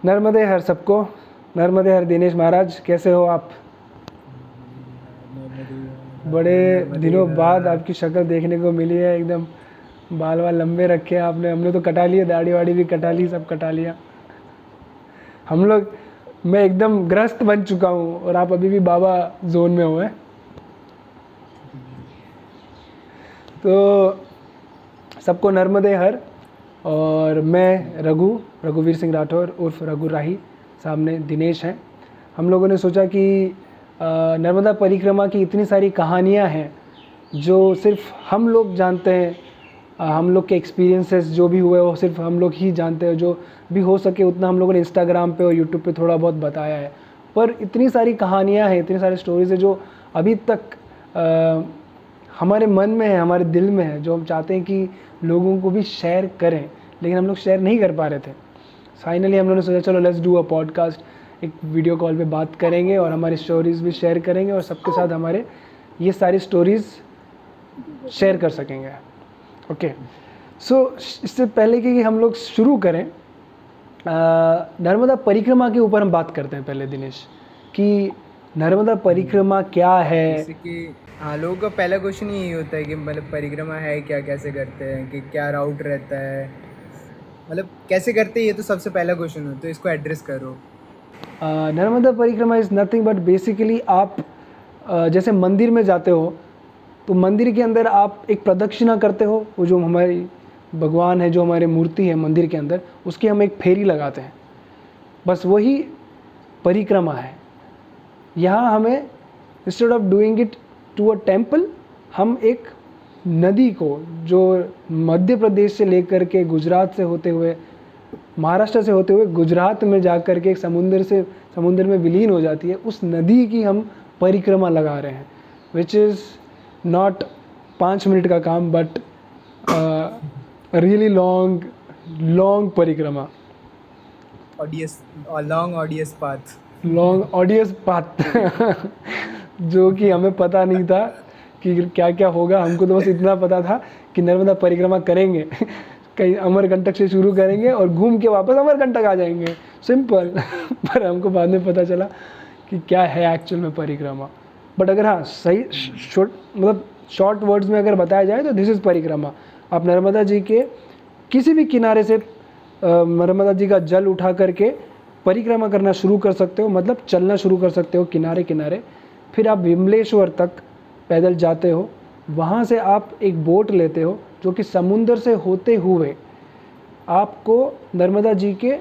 नर्मदे हर सबको। नर्मदे हर दिनेश महाराज, कैसे हो आप? नर्मदे बड़े नर्मदे दिनों बाद आपकी शक्ल देखने को मिली है। एकदम बाल वाल लंबे रखे हैं आपने। हमने तो कटा लिए, दाढ़ी वाड़ी भी कटा ली, सब कटा लिया हम लोग। मैं एकदम ग्रस्त बन चुका हूँ और आप अभी भी बाबा जोन में हो। तो सबको नर्मदे हर। और मैं रघुवीर सिंह राठौर उर्फ रघु राही, सामने दिनेश हैं। हम लोगों ने सोचा कि नर्मदा परिक्रमा की इतनी सारी कहानियाँ हैं जो सिर्फ हम लोग जानते हैं। हम लोग के एक्सपीरियंसेस जो भी हुए वो सिर्फ हम लोग ही जानते हैं। जो भी हो सके उतना हम लोगों ने इंस्टाग्राम पे और यूट्यूब पे थोड़ा बहुत बताया है। पर इतनी सारी कहानियाँ हैं, इतनी सारी स्टोरीज़ है जो अभी तक हमारे मन में है, हमारे दिल में है, जो हम चाहते हैं कि लोगों को भी शेयर करें, लेकिन हम लोग शेयर नहीं कर पा रहे थे। फाइनली हम लोगों ने सोचा चलो लेट्स डू अ पॉडकास्ट। एक वीडियो कॉल पे बात करेंगे और हमारी स्टोरीज़ भी शेयर करेंगे और सबके साथ हमारे ये सारी स्टोरीज़ शेयर कर सकेंगे। ओके, सो इससे पहले कि हम लोग शुरू करें, नर्मदा परिक्रमा के ऊपर हम बात करते हैं पहले दिनेश, कि नर्मदा परिक्रमा क्या है। जैसे कि हाँ, लोगों का पहला क्वेश्चन यही होता है कि मतलब परिक्रमा है क्या, कैसे करते हैं, कि क्या राउट रहता है, मतलब कैसे करते हैं, ये तो सबसे पहला क्वेश्चन हो, तो इसको एड्रेस करो। नर्मदा परिक्रमा इज़ नथिंग बट बेसिकली आप जैसे मंदिर में जाते हो तो मंदिर के अंदर आप एक प्रदक्षिणा करते हो। वो जो हमारी भगवान है, जो हमारे मूर्ति है मंदिर के अंदर, उसकी हम एक फेरी लगाते हैं। बस वही परिक्रमा है। यहाँ हमें instead of doing it to a temple, हम एक नदी को जो मध्य प्रदेश से लेकर के गुजरात से होते हुए, महाराष्ट्र से होते हुए गुजरात में जाकर के एक समुद्र में विलीन हो जाती है, उस नदी की हम परिक्रमा लगा रहे हैं। विच इज़ नॉट 5 मिनट का काम बट रियली लॉन्ग परिक्रमा, ऑडियस लॉन्ग ऑडियस पाथ। लॉन्ग ऑडियस पाथ जो कि हमें पता नहीं था कि क्या क्या होगा। हमको तो बस इतना पता था कि नर्मदा परिक्रमा करेंगे कहीं अमरकंटक से शुरू करेंगे और घूम के वापस अमरकंटक आ जाएंगे, सिंपल पर हमको बाद में पता चला कि क्या है एक्चुअल में परिक्रमा। बट अगर हाँ सही शॉर्ट वर्ड्स में अगर बताया जाए तो दिस इज़ परिक्रमा। आप नर्मदा जी के किसी भी किनारे से नर्मदा जी का जल उठा करके परिक्रमा करना शुरू कर सकते हो, मतलब चलना शुरू कर सकते हो किनारे किनारे। फिर आप विमलेश्वर तक पैदल जाते हो। वहाँ से आप एक बोट लेते हो जो कि समुंदर से होते हुए आपको नर्मदा जी के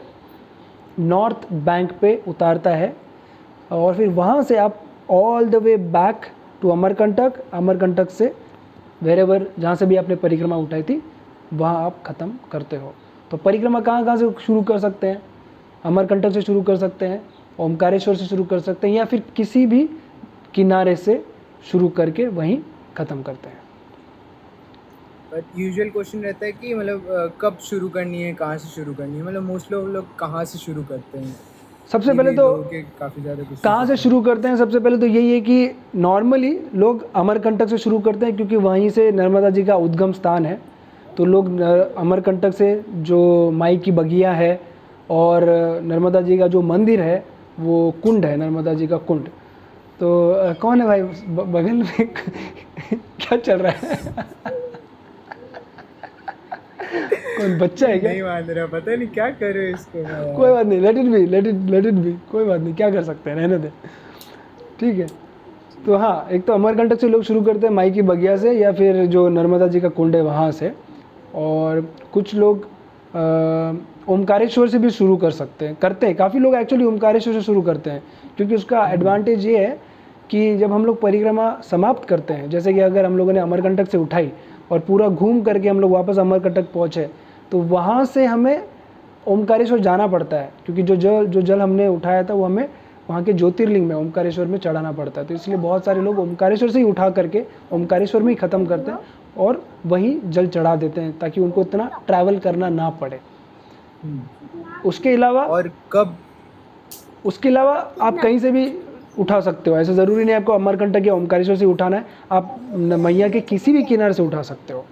नॉर्थ बैंक पे उतारता है। और फिर वहाँ से आप all the way back to Amarkantak, Amarkantak से वेरेवर जहाँ से भी आपने परिक्रमा उठाई थी वहाँ आप ख़त्म करते हो। तो परिक्रमा कहाँ कहाँ से शुरू कर सकते हैं? अमरकंटक से शुरू कर सकते हैं, ओमकारेश्वर से शुरू कर सकते हैं, या फिर किसी भी किनारे से शुरू करके वहीं ख़त्म करते हैं। बट यूजुअल क्वेश्चन रहता है कि मतलब कब शुरू करनी है, कहाँ से शुरू करनी है, मतलब मोस्ट लोग कहाँ से शुरू करते हैं। सबसे ये पहले भी तो लोगों के काफ़ी ज़्यादा क्वेश्चन कहाँ से होते हैं। शुरू करते हैं? सबसे पहले तो यही है कि नॉर्मली लोग अमरकंटक से शुरू करते हैं क्योंकि वहीं से नर्मदा जी का उद्गम स्थान है। तो लोग अमरकंटक से, जो माई की बगिया है और नर्मदा जी का जो मंदिर है वो कुंड है, नर्मदा जी का कुंड। तो कौन है भाई बगल में क्या चल रहा है? कौन बच्चा है क्या? नहीं मान रहा, पता नहीं क्या कर रहे हो इसको मैं कोई यार। बात नहीं, लेट इट बी, कोई बात नहीं, क्या कर सकते हैं, रहने दें, ठीक है। तो हाँ, एक तो अमरकंटक से लोग शुरू करते हैं, माई की बगिया से, या फिर जो नर्मदा जी का कुंड है वहाँ से। और कुछ लोग ओमकारेश्वर से भी शुरू कर सकते हैं, करते हैं। काफ़ी लोग एक्चुअली ओमकारेश्वर से शुरू करते हैं क्योंकि उसका एडवांटेज ये है कि जब हम लोग परिक्रमा समाप्त करते हैं, जैसे कि अगर हम लोगों ने अमरकंटक से उठाई और पूरा घूम करके हम लोग वापस अमरकंटक पहुँचे, तो वहाँ से हमें ओमकारेश्वर जाना पड़ता है क्योंकि जो जल हमने उठाया था वो हमें वहाँ के ज्योतिर्लिंग में ओमकारेश्वर में चढ़ाना पड़ता है। तो इसलिए बहुत सारे लोग ओमकारेश्वर से ही उठा करके ओमकारेश्वर में ही ख़त्म करते हैं और वहीं जल चढ़ा देते हैं ताकि उनको इतना ट्रैवल करना ना पड़े। उसके अलावा और कब? उसके अलावा आप कहीं से भी उठा सकते हो, ऐसा ज़रूरी नहीं आपको अमरकंटक या ओमकारेश्वर से उठाना है। आप मैया के किसी भी किनारे से उठा सकते हो।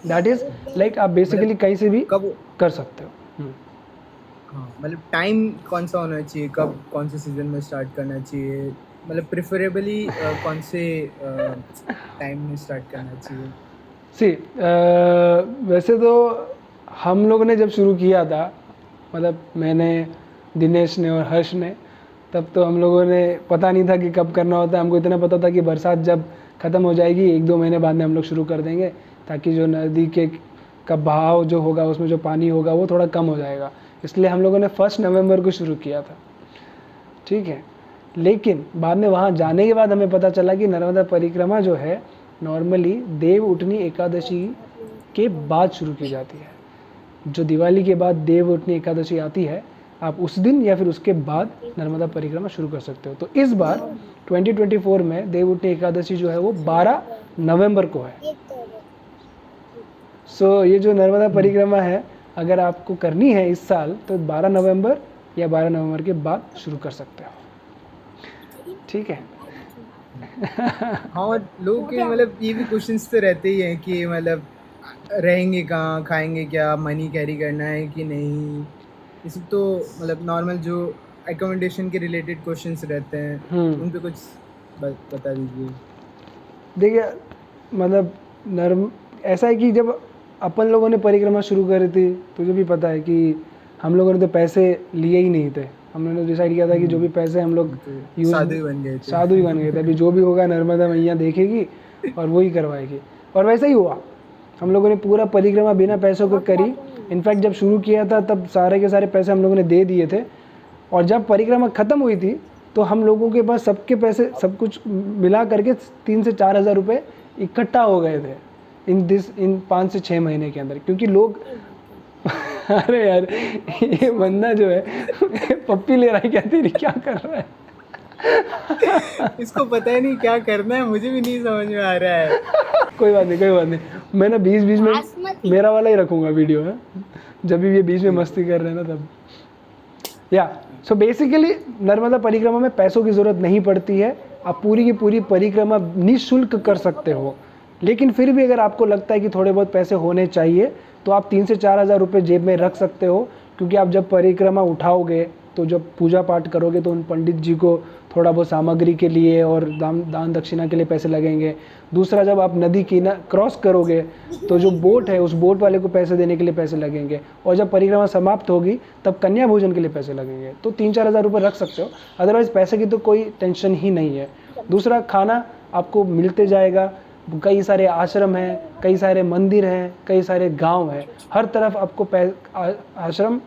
दैट इज़ लाइक आप बेसिकली मतलब कहीं से भी कब कर सकते हो। हाँ, मतलब टाइम कौन सा होना चाहिए, कब कौन से सीजन में स्टार्ट करना चाहिए, मतलब प्रिफरेबली कौन से टाइम में स्टार्ट करना चाहिए? सी वैसे तो हम लोगों ने जब शुरू किया था, मतलब मैंने, दिनेश ने और हर्ष ने, तब तो हम लोगों ने पता नहीं था कि कब करना होता है। हमको इतना पता था कि बरसात जब ख़त्म हो जाएगी 1-2 महीने बाद में हम लोग शुरू कर देंगे, ताकि जो नदी के का बहाव जो होगा, उसमें जो पानी होगा वो थोड़ा कम हो जाएगा। इसलिए हम लोगों ने 1 नवंबर को शुरू किया था, ठीक है। लेकिन बाद में वहाँ जाने के बाद हमें पता चला कि नर्मदा परिक्रमा जो है नॉर्मली देव उठनी एकादशी के बाद शुरू की जाती है। जो दिवाली के बाद देव उठनी एकादशी आती है, आप उस दिन या फिर उसके बाद नर्मदा परिक्रमा शुरू कर सकते हो। तो इस बार 2024 में देव उठनी एकादशी जो है वो 12 नवंबर को है। सो ये जो नर्मदा परिक्रमा है, अगर आपको करनी है इस साल, तो 12 नवंबर या 12 नवंबर के बाद शुरू कर सकते हो, ठीक है। हाँ, और लोगों के मतलब ये भी क्वेश्चंस तो रहते ही हैं कि मतलब रहेंगे कहाँ, खाएंगे क्या, मनी कैरी करना है कि नहीं, ये सब तो मतलब नॉर्मल जो एकोमोडेशन के रिलेटेड क्वेश्चंस रहते हैं, उन पे कुछ बता दीजिए। देखिए, मतलब नर्म ऐसा है कि जब अपन लोगों ने परिक्रमा शुरू करी थी, तुझे भी पता है कि हम लोगों ने तो पैसे लिए ही नहीं थे। हम लोगों ने डिसाइड किया था कि जो भी पैसे हम लोग तो यूज़, साधु ही बन गए थे। साधु ही बन गए थे। अभी जो भी होगा नर्मदा मैया देखेगी और वही करवाएगी, और वैसा ही हुआ। हम लोगों ने पूरा परिक्रमा बिना पैसों के करी। इनफैक्ट जब शुरू किया था तब सारे के सारे पैसे हम लोगों ने दे दिए थे, और जब परिक्रमा ख़त्म हुई थी तो हम लोगों के पास सबके पैसे सब कुछ मिला करके 3 से 4 हज़ार रुपये इकट्ठा हो गए थे इन 5 से 6 महीने के अंदर, क्योंकि लोग अरे यार, ये बंदा जो है पप्पी ले रहा है क्या, तेरी क्या कर रहा है? इसको पता ही नहीं क्या करना है, मुझे भी नहीं समझ में आ रहा है। कोई बात नहीं, कोई बात नहीं। मैं ना बीच बीच में मेरा वाला ही रखूँगा वीडियो है, जब भी ये बीच में मस्ती कर रहे हैं ना तब। या सो बेसिकली नर्मदा परिक्रमा में पैसों की ज़रूरत नहीं पड़ती है। आप पूरी की पूरी परिक्रमा निःशुल्क कर सकते हो। लेकिन फिर भी अगर आपको लगता है कि थोड़े बहुत पैसे होने चाहिए, तो आप 3 से 4 हज़ार रुपये जेब में रख सकते हो, क्योंकि आप जब परिक्रमा उठाओगे तो जब पूजा पाठ करोगे तो उन पंडित जी को थोड़ा बहुत सामग्री के लिए और दान दक्षिणा के लिए पैसे लगेंगे। दूसरा, जब आप नदी क्रॉस करोगे तो जो बोट है उस बोट वाले को पैसे देने के लिए पैसे लगेंगे, और जब परिक्रमा समाप्त होगी तब कन्या भोजन के लिए पैसे लगेंगे। तो 3-4 हज़ार रुपये रख सकते हो, अदरवाइज़ पैसे की तो कोई टेंशन ही नहीं है। दूसरा, खाना आपको मिलते जाएगा। कई सारे आश्रम हैं, कई सारे मंदिर हैं, कई सारे गांव हैं, हर तरफ आपको आश्रम,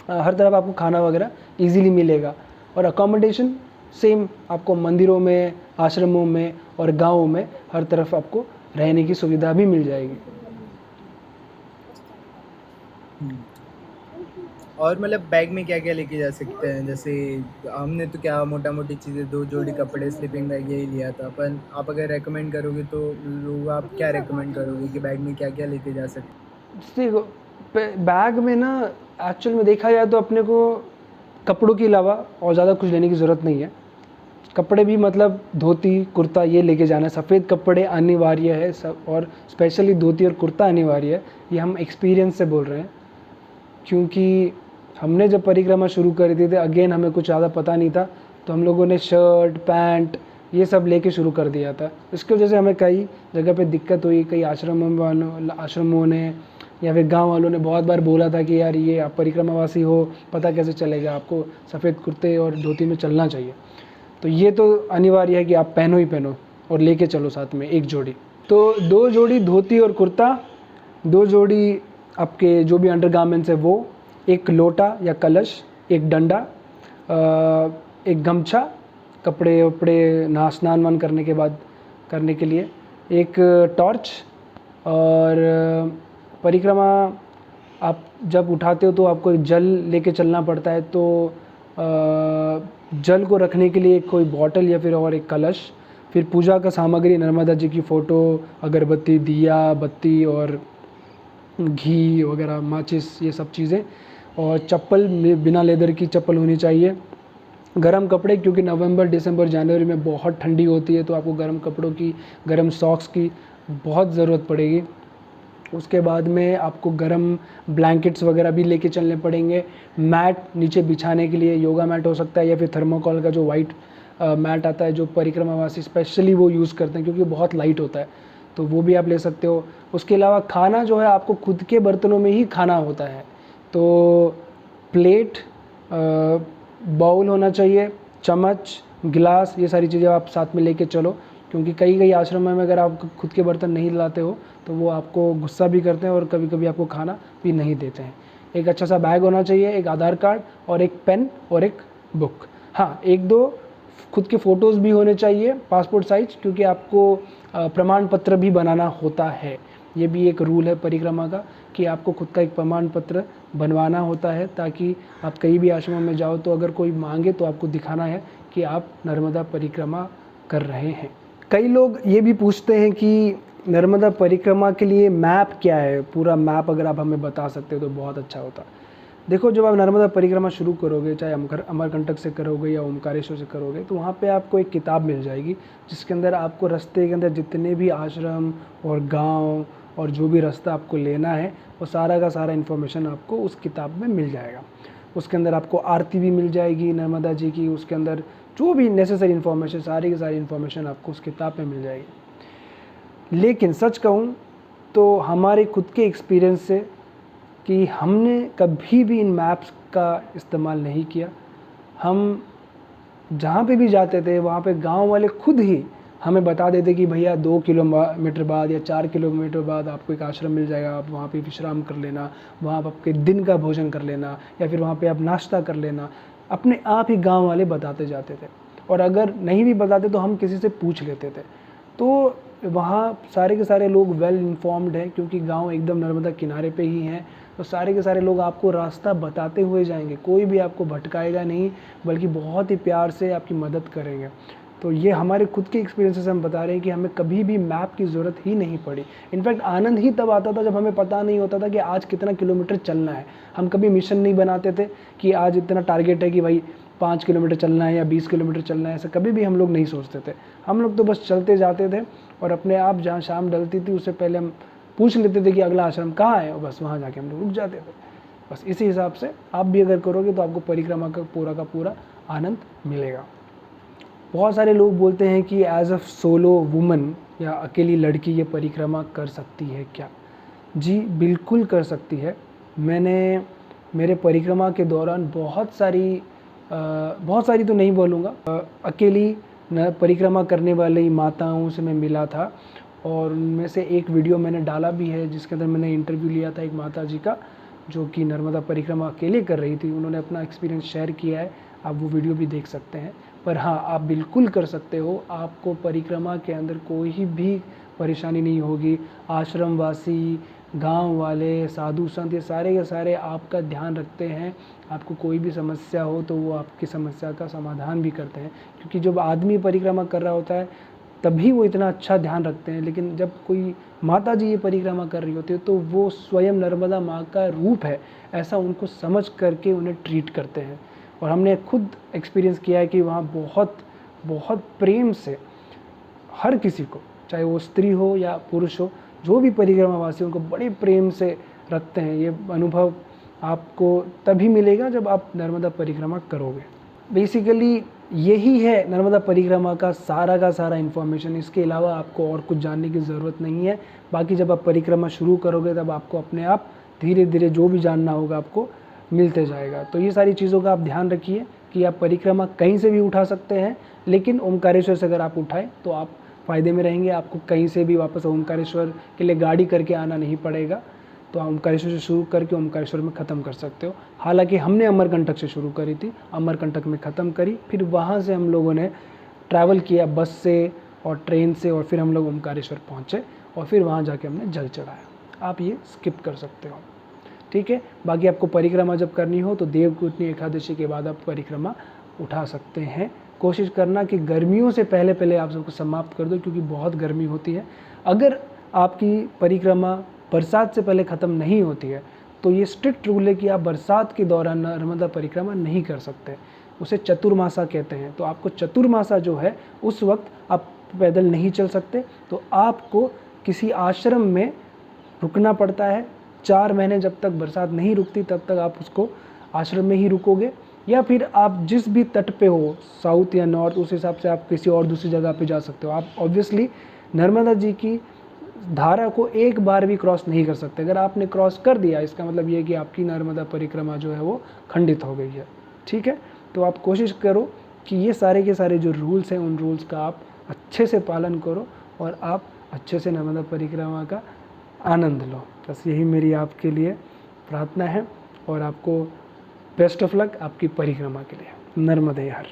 हर तरफ आपको खाना वगैरह इजीली मिलेगा। और अकोमोडेशन सेम, आपको मंदिरों में, आश्रमों में और गाँवों में हर तरफ आपको रहने की सुविधा भी मिल जाएगी। और मतलब बैग में क्या क्या लेके जा सकते हैं? जैसे हमने तो क्या मोटा मोटी चीज़ें, 2 जोड़ी कपड़े, स्लीपिंग बैग यही लिया था, पर आप अगर रेकमेंड करोगे तो लोग, आप क्या रेकमेंड करोगे कि बैग में क्या क्या लेके जा सकते? देखो, बैग में ना एक्चुअल में देखा जाए तो अपने को कपड़ों के अलावा और ज़्यादा कुछ लेने की ज़रूरत नहीं है। कपड़े भी मतलब धोती कुर्ता ये लेके जाना है, सफ़ेद कपड़े अनिवार्य है सब, और स्पेशली धोती और कुर्ता अनिवार्य है। ये हम एक्सपीरियंस से बोल रहे हैं, क्योंकि हमने जब परिक्रमा शुरू करी थी तो अगेन हमें कुछ ज़्यादा पता नहीं था, तो हम लोगों ने शर्ट पैंट ये सब लेके शुरू कर दिया था। इसकी वजह से हमें कई जगह पे दिक्कत हुई। कई आश्रमों ने या फिर गांव वालों ने बहुत बार बोला था कि यार ये आप परिक्रमावासी हो, पता कैसे चलेगा, आपको सफ़ेद कुर्ते और धोती में चलना चाहिए। तो ये तो अनिवार्य है कि आप पहनो ही पहनो, और लेके चलो साथ में एक जोड़ी। तो 2 जोड़ी धोती और कुर्ता, 2 जोड़ी आपके जो भी अंडरगारमेंट्स है वो, एक लोटा या कलश, एक डंडा, एक गमछा, कपड़े वपड़े नहा स्नान वान करने के बाद करने के लिए, एक टॉर्च। और परिक्रमा आप जब उठाते हो तो आपको जल लेके चलना पड़ता है, तो जल को रखने के लिए कोई बॉटल या फिर और एक कलश। फिर पूजा का सामग्री, नर्मदा जी की फ़ोटो, अगरबत्ती, दिया बत्ती और घी वगैरह, माचिस, ये सब चीज़ें। और चप्पल बिना लेदर की चप्पल होनी चाहिए। गर्म कपड़े, क्योंकि नवंबर दिसंबर जनवरी में बहुत ठंडी होती है, तो आपको गर्म कपड़ों की, गर्म सॉक्स की बहुत ज़रूरत पड़ेगी। उसके बाद में आपको गर्म ब्लैंकेट्स वगैरह भी लेके चलने पड़ेंगे। मैट नीचे बिछाने के लिए योगा मैट हो सकता है या फिर थर्मोकॉल का जो वाइट मैट आता है जो परिक्रमावासी स्पेशली वो यूज़ करते हैं क्योंकि बहुत लाइट होता है, तो वो भी आप ले सकते हो। उसके अलावा खाना जो है आपको खुद के बर्तनों में ही खाना होता है, तो प्लेट, बाउल होना चाहिए, चम्मच, गिलास, ये सारी चीज़ें आप साथ में लेके चलो, क्योंकि कई कई आश्रमों में अगर आप खुद के बर्तन नहीं लाते हो तो वो आपको गुस्सा भी करते हैं और कभी कभी आपको खाना भी नहीं देते हैं। एक अच्छा सा बैग होना चाहिए, एक आधार कार्ड और एक पेन और एक बुक। हाँ, एक दो खुद के फ़ोटोज़ भी होने चाहिए पासपोर्ट साइज, क्योंकि आपको प्रमाण पत्र भी बनाना होता है। ये भी एक रूल है परिक्रमा का कि आपको खुद का एक प्रमाण पत्र बनवाना होता है, ताकि आप कहीं भी आश्रम में जाओ तो अगर कोई मांगे तो आपको दिखाना है कि आप नर्मदा परिक्रमा कर रहे हैं। कई लोग ये भी पूछते हैं कि नर्मदा परिक्रमा के लिए मैप क्या है, पूरा मैप अगर आप हमें बता सकते हो तो बहुत अच्छा होता। देखो, जब आप नर्मदा परिक्रमा शुरू करोगे, चाहे अमरकंटक से करोगे या ओमकारेश्वर से करोगे, तो वहाँ पे आपको एक किताब मिल जाएगी जिसके अंदर आपको रास्ते के अंदर जितने भी आश्रम और गांव और जो भी रास्ता आपको लेना है वो सारा का सारा इन्फॉर्मेशन आपको उस किताब में मिल जाएगा। उसके अंदर आपको आरती भी मिल जाएगी नर्मदा जी की, उसके अंदर जो भी नेसेसरी इन्फॉर्मेशन, सारी की सारी इन्फॉर्मेशन आपको उस किताब में मिल जाएगी। लेकिन सच कहूँ तो हमारे खुद के एक्सपीरियंस से कि हमने कभी भी इन मैप्स का इस्तेमाल नहीं किया। हम जहाँ पे भी जाते थे वहाँ पे गांव वाले खुद ही हमें बता देते कि भैया 2 किलोमीटर बाद या 4 किलोमीटर बाद आपको एक आश्रम मिल जाएगा, आप वहाँ पे विश्राम कर लेना, वहाँ आप आपके दिन का भोजन कर लेना या फिर वहाँ पे आप नाश्ता कर लेना। अपने आप ही गांव वाले बताते जाते थे, और अगर नहीं भी बताते तो हम किसी से पूछ लेते थे। तो वहाँ सारे के सारे लोग वेल इन्फॉर्म्ड हैं, क्योंकि गांव एकदम नर्मदा किनारे पे ही हैं, तो सारे के सारे लोग आपको रास्ता बताते हुए जाएंगे, कोई भी आपको भटकाएगा नहीं, बल्कि बहुत ही प्यार से आपकी मदद करेंगे। तो ये हमारे खुद के एक्सपीरियंसेस हम बता रहे हैं कि हमें कभी भी मैप की ज़रूरत ही नहीं पड़ी। इनफैक्ट आनंद ही तब आता था जब हमें पता नहीं होता था कि आज कितना किलोमीटर चलना है। हम कभी मिशन नहीं बनाते थे कि आज इतना टारगेट है कि भाई 5 किलोमीटर चलना है या 20 किलोमीटर चलना है, ऐसा कभी भी हम लोग नहीं सोचते थे। हम लोग तो बस चलते जाते थे और अपने आप जहाँ शाम ढलती थी उससे पहले हम पूछ लेते थे कि अगला आश्रम कहाँ है, और बस वहाँ जाके हम लोग रुक जाते थे। बस इसी हिसाब से आप भी अगर करोगे तो आपको परिक्रमा का पूरा आनंद मिलेगा। बहुत सारे लोग बोलते हैं कि एज अ सोलो वुमन या अकेली लड़की ये परिक्रमा कर सकती है क्या? जी बिल्कुल कर सकती है। मैंने मेरे परिक्रमा के दौरान बहुत सारी तो नहीं बोलूँगा, अकेली परिक्रमा करने वाली माताओं से मैं मिला था, और उनमें से एक वीडियो मैंने डाला भी है जिसके अंदर मैंने इंटरव्यू लिया था एक माता जी का जो कि नर्मदा परिक्रमा अकेले कर रही थी। उन्होंने अपना एक्सपीरियंस शेयर किया है, आप वो वीडियो भी देख सकते हैं। पर हाँ, आप बिल्कुल कर सकते हो, आपको परिक्रमा के अंदर कोई भी परेशानी नहीं होगी। आश्रमवासी, गांव वाले, साधु संत, ये सारे के सारे आपका ध्यान रखते हैं। आपको कोई भी समस्या हो तो वो आपकी समस्या का समाधान भी करते हैं, क्योंकि जब आदमी परिक्रमा कर रहा होता है तभी वो इतना अच्छा ध्यान रखते हैं, लेकिन जब कोई माता जी ये परिक्रमा कर रही होती है तो वो स्वयं नर्मदा माँ का रूप है, ऐसा उनको समझ करके उन्हें ट्रीट करते हैं। और हमने खुद एक्सपीरियंस किया है कि वहाँ बहुत बहुत प्रेम से हर किसी को, चाहे वो स्त्री हो या पुरुष हो, जो भी परिक्रमावासी उनको बड़े प्रेम से रखते हैं। ये अनुभव आपको तभी मिलेगा जब आप नर्मदा परिक्रमा करोगे। बेसिकली यही है नर्मदा परिक्रमा का सारा इन्फॉर्मेशन। इसके अलावा आपको और कुछ जानने की ज़रूरत नहीं है। बाकी जब आप परिक्रमा शुरू करोगे तब आपको अपने आप धीरे धीरे जो भी जानना होगा आपको मिलते जाएगा। तो ये सारी चीज़ों का आप ध्यान रखिए कि आप परिक्रमा कहीं से भी उठा सकते हैं, लेकिन ओमकारेश्वर से अगर आप उठाएं तो आप फ़ायदे में रहेंगे। आपको कहीं से भी वापस ओमकारेश्वर के लिए गाड़ी करके आना नहीं पड़ेगा। तो आप ओमकारेश्वर से शुरू करके ओमकारेश्वर में ख़त्म कर सकते हो। हालांकि हमने अमरकंटक से शुरू करी थी, अमरकंटक में ख़त्म करी, फिर वहाँ से हम लोगों ने ट्रैवल किया बस से और ट्रेन से, और फिर हम लोग ओमकारेश्वर पहुँचे और फिर वहाँ जाके हमने जल चढ़ाया। आप ये स्किप कर सकते हो, ठीक है। बाकी आपको परिक्रमा जब करनी हो तो देवउठनी एकादशी के बाद आप परिक्रमा उठा सकते हैं। कोशिश करना कि गर्मियों से पहले पहले आप सबको समाप्त कर दो, क्योंकि बहुत गर्मी होती है। अगर आपकी परिक्रमा बरसात से पहले ख़त्म नहीं होती है तो ये स्ट्रिक्ट रूल है कि आप बरसात के दौरान नर्मदा परिक्रमा नहीं कर सकते। उसे चतुर्मासा कहते हैं। तो आपको चतुर्मासा जो है उस वक्त आप पैदल नहीं चल सकते, तो आपको किसी आश्रम में रुकना पड़ता है। 4 महीने जब तक बरसात नहीं रुकती तब तक आप उसको आश्रम में ही रुकोगे, या फिर आप जिस भी तट पे हो, साउथ या नॉर्थ, उस हिसाब से आप किसी और दूसरी जगह पे जा सकते हो। आप ऑब्वियसली नर्मदा जी की धारा को एक बार भी क्रॉस नहीं कर सकते। अगर आपने क्रॉस कर दिया, इसका मतलब ये है कि आपकी नर्मदा परिक्रमा जो है वो खंडित हो गई है। ठीक है, तो आप कोशिश करो कि ये सारे के सारे जो रूल्स हैं उन रूल्स का आप अच्छे से पालन करो और आप अच्छे से नर्मदा परिक्रमा का आनंद लो। बस यही मेरी आपके लिए प्रार्थना है, और आपको बेस्ट ऑफ लक आपकी परिक्रमा के लिए। नर्मदे हर।